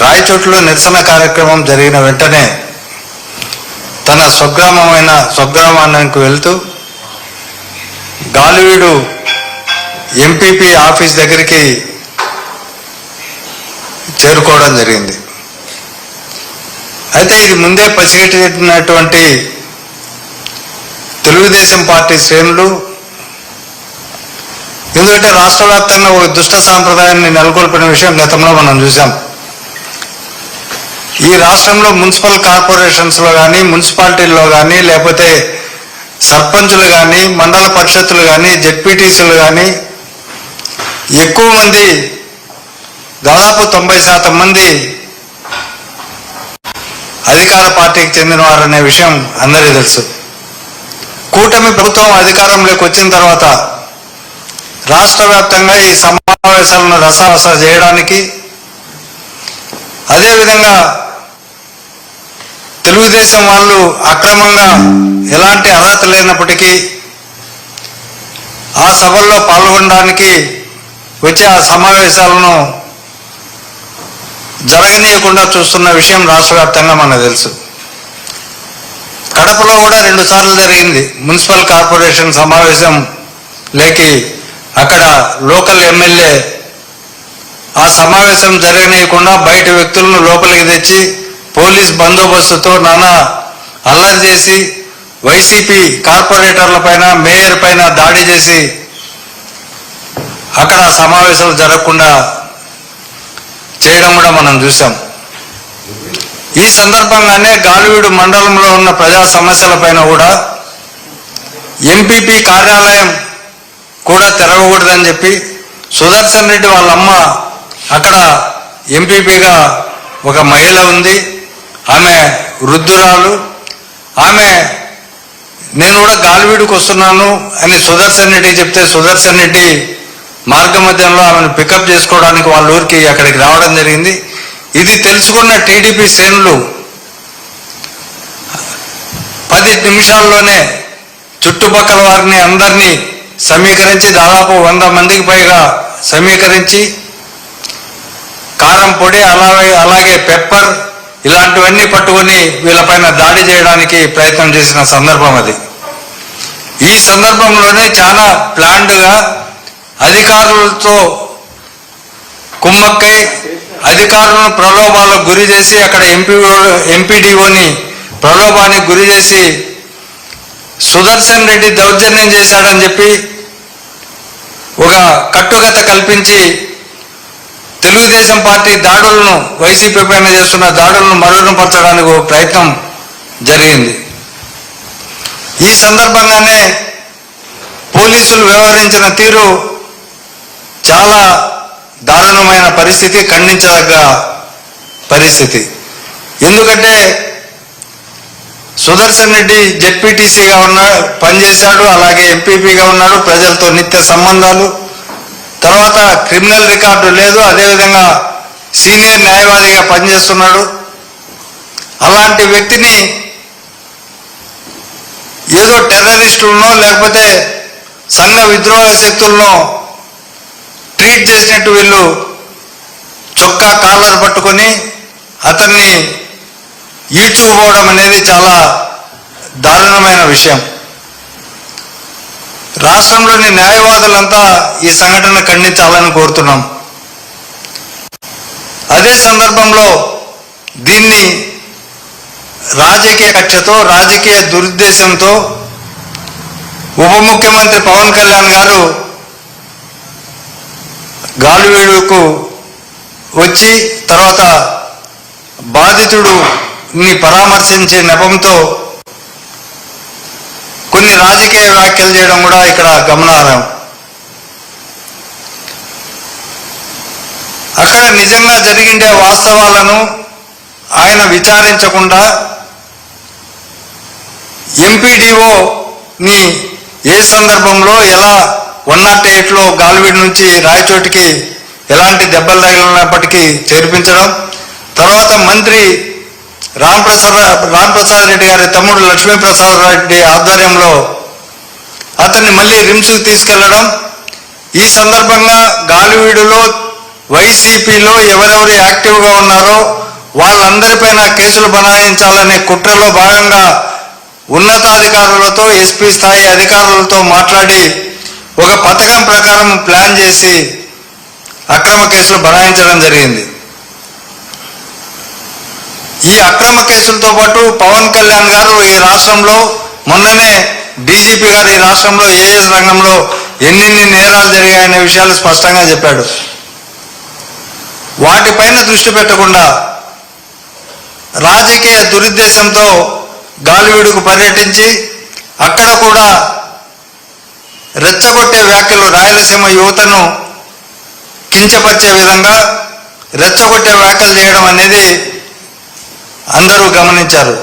రాయచోటిలో నిరసన కార్యక్రమం జరిగిన వెంటనే తన స్వగ్రామానికి వెళ్తూ గాలివీడు ఎంపీపీ ఆఫీస్ దగ్గరికి చేరుకోవడం జరిగింది. అయితే ఇది ముందే పసిగట్టినటువంటి తెలుగుదేశం పార్టీ శ్రేణులు, ఎందుకంటే రాష్ట్ర వ్యాప్తంగా ఒక దుష్ట సాంప్రదాయాన్ని నెలకొల్పిన విషయం గతంలో మనం చూసాం. ఈ రాష్ట్రంలో మున్సిపల్ కార్పొరేషన్స్లో కానీ, మున్సిపాలిటీల్లో కానీ, లేకపోతే సర్పంచులు కానీ, మండల పరిషత్తులు కానీ, జెడ్పీటీసీలు కానీ ఎక్కువ మంది, దాదాపు 90% మంది అధికార పార్టీకి చెందినవారనే విషయం అందరికీ తెలుసు. కూటమి ప్రభుత్వం అధికారంలోకి వచ్చిన తర్వాత రాష్ట్ర వ్యాప్తంగా ఈ సమావేశాలను రసారస చేయడానికి, అదేవిధంగా తెలుగుదేశం వాళ్ళు అక్రమంగా ఎలాంటి అర్హత లేనప్పటికీ ఆ సభల్లో పాల్గొనడానికి వచ్చి ఆ సమావేశాలను జరగనీయకుండా చూస్తున్న విషయం రాష్ట్ర వ్యాప్తంగా మనకు తెలుసు. కడపలో కూడా 2 సార్లు జరిగింది మున్సిపల్ కార్పొరేషన్ సమావేశం లేకి. అక్కడ లోకల్ ఎమ్మెల్యే ఆ సమావేశం జరగనీయకుండా బయట వ్యక్తులను లోపలికి తెచ్చి పోలీస్ బందోబస్తుతో నానా అల్లరి చేసి వైసీపీ కార్పొరేటర్ల పైన, మేయర్ పైన దాడి చేసి అక్కడ సమావేశాలు జరగకుండా చేయడం కూడా మనం చూసాం. ఈ సందర్భంగానే గాలివీడు మండలంలో ఉన్న ప్రజా సమస్యల పైన కూడా ఎంపీపీ కార్యాలయం కూడా తెరవకూడదని చెప్పి సుదర్శన్ రెడ్డి వాళ్ళమ్మ, అక్కడ ఎంపీపీగా ఒక మహిళ ఉంది, ఆమె వృద్ధురాలు, ఆమె నేను కూడా గాలివీడుకు వస్తున్నాను అని సుదర్శన్ రెడ్డికి చెప్తే సుదర్శన్ రెడ్డి మార్గ మధ్యంలో ఆమెను పికప్ చేసుకోవడానికి వాళ్ళ ఊరికి అక్కడికి రావడం జరిగింది. ఇది తెలుసుకున్న టీడీపీ శ్రేణులు 10 నిమిషాల్లోనే చుట్టుపక్కల వారిని అందరినీ సమీకరించి, దాదాపు 100 మందికి పైగా సమీకరించి కారం పొడి అలాగే పెప్పర్ ఇలాంటివన్నీ పట్టుకొని వీళ్ళపైన దాడి చేయడానికి ప్రయత్నం చేసిన సందర్భం అది. ఈ సందర్భంలోనే చాలా ప్లాన్డ్గా అధికారులతో కుమ్మక్కై అధికారులను ప్రలోభాలకు గురి చేసి అక్కడ ఎంపీడీఓని ప్రలోభానికి గురి చేసి సుదర్శన్ రెడ్డి దౌర్జన్యం చేశాడని చెప్పి ఒక కట్టుకథ కల్పించి తెలుగుదేశం పార్టీ దాడులను, వైసీపీ పైన చేస్తున్న దాడులను మరుగునపరచడానికి ఒక ప్రయత్నం జరిగింది. ఈ సందర్భంగానే పోలీసులు వ్యవహరించిన తీరు చాలా దారుణమైన పరిస్థితి, ఖండించదగ్గ పరిస్థితి. ఎందుకంటే సుదర్శన్ రెడ్డి జెడ్పీటీసీగా పనిచేశాడు, అలాగే ఎంపీపీగా ఉన్నాడు, ప్రజలతో నిత్య సంబంధాలు, తర్వాత క్రిమినల్ రికార్డు లేదు, అదేవిధంగా సీనియర్ న్యాయవాదిగా పనిచేస్తున్నాడు. అలాంటి వ్యక్తిని ఏదో టెర్రరిస్టులను లేకపోతే సంఘ విద్రోహ శక్తులను ట్రీట్ చేసినట్టు వీళ్ళు చొక్కా కాలర్ పట్టుకొని అతన్ని ఈడ్చుకుపోవడం అనేది చాలా దారుణమైన విషయం. రాష్ట్రంలోని న్యాయవాదులంతా ఈ సంఘటన ఖండించాలని కోరుతున్నాం. అదే సందర్భంలో దీన్ని రాజకీయ కక్షతో, రాజకీయ దురుద్దేశంతో ఉప ముఖ్యమంత్రి పవన్ కళ్యాణ్ గారు గాలివీడుకు వచ్చి తర్వాత బాధితుడిని పరామర్శించే నెపంతో కొన్ని రాజకీయ వ్యాఖ్యలు చేయడం కూడా ఇక్కడ గమనార్హం. అక్కడ నిజంగా జరిగిండే వాస్తవాలను ఆయన విచారించకుండా ఎంపీడీఓని ఏ సందర్భంలో ఎలా 108లో గాలివీడు నుంచి రాయచోటికి ఎలాంటి దెబ్బలు తగిలినప్పటికీ చేర్పించడం, తర్వాత మంత్రి రాంప్రసాద్ రెడ్డి గారి తమ్ముడు లక్ష్మీప్రసాద్ రెడ్డి ఆధ్వర్యంలో అతన్ని మళ్ళీ రిమ్స్కి తీసుకెళ్లడం. ఈ సందర్భంగా గాలివీడులో వైసీపీలో ఎవరెవరు యాక్టివ్గా ఉన్నారో అందరిపైన కేసులు బనాయించాలనే కుట్రలో భాగంగా ఉన్నతాధికారులతో ఎస్పీ స్థాయి అధికారులతో మాట్లాడి ఒక పథకం ప్రకారం ప్లాన్ చేసి అక్రమ కేసులు బనాయించడం జరిగింది. ఈ అక్రమ కేసులతో పాటు పవన్ కళ్యాణ్ గారు ఈ రాష్ట్రంలో మొన్ననే డీజీపీ గారు ఈ రాష్ట్రంలో ఏఎస్ రంగంలో ఎన్ని నేరాలు జరిగాయనే విషయాలు స్పష్టంగా చెప్పాడు. వాటిపైన దృష్టి పెట్టకుండా రాజకీయ దురుద్దేశంతో గాలివీడుకు పర్యటించి అక్కడ కూడా రెచ్చగొట్టే వ్యాఖ్యలు, రాయలసీమ యువతను కించపరిచే విధంగా రెచ్చగొట్టే వ్యాఖ్యలు చేయడం అనేది అందరూ గమనించారు.